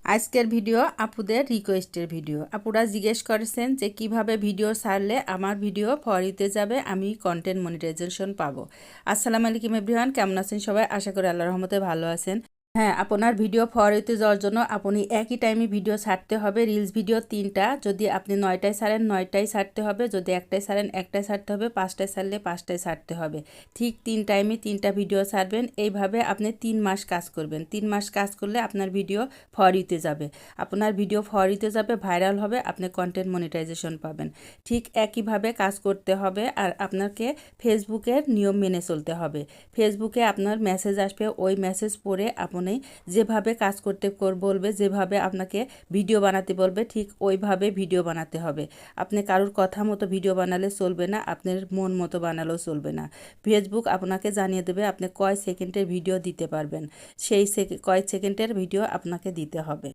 আজকের ভিডিও আপুদের রিকোয়েস্টের ভিডিও। আপুরা জিজ্ঞেস করেছেন যে কিভাবে ভিডিও ছাড়লে আমার ভিডিও ফরিতে যাবে, আমি কন্টেন্ট মনিটাইজেশন পাবো। আসসালামু আলাইকুম এভরিওয়ান, কেমন আছেন সবাই? আশা করি আল্লাহর রহমতে ভালো আছেন। হ্যাঁ, আপনার ভিডিও ফরিতে যাওয়ার জন্য আপনি একই টাইমে ভিডিও ছাড়তে হবে। রিলস ভিডিও 3টা, যদি আপনি 9টায় ছাড়েন 9টায় ছাড়তে হবে, যদি 1টায় ছাড়েন 1টায় ছাড়তে হবে, 5টায় ছাড়লে 5টায় ছাড়তে হবে। ঠিক 3 টাইমে 3টা ভিডিও ছাড়বেন। এইভাবে আপনি 3 মাস কাজ করবেন। 3 মাস কাজ করলে আপনার ভিডিও ফরিতে যাবে। আপনার ভিডিও ফরিতে যাবে, ভাইরাল হবে, আপনি কন্টেন্ট মনিটাইজেশন পাবেন। ঠিক একইভাবে কাজ করতে হবে। আর আপনাকে ফেসবুকের নিয়ম মেনে চলতে হবে। ফেসবুকে আপনার মেসেজ আসবে, ওই মেসেজ পড়ে আপনি যেভাবে কাজ করতে বলবে, যেভাবে আপনাকে ভিডিও বানাতে বলবে, ঠিক ওইভাবে ভিডিও বানাতে হবে। আপনি কারোর কথা মতো ভিডিও বানালে চলবে না, আপনার মন মতো বানালেও চলবে না। ফেসবুক আপনাকে জানিয়ে দেবে আপনি কয় সেকেন্ডের ভিডিও দিতে পারবেন, সেই কয় সেকেন্ডের ভিডিও আপনাকে দিতে হবে।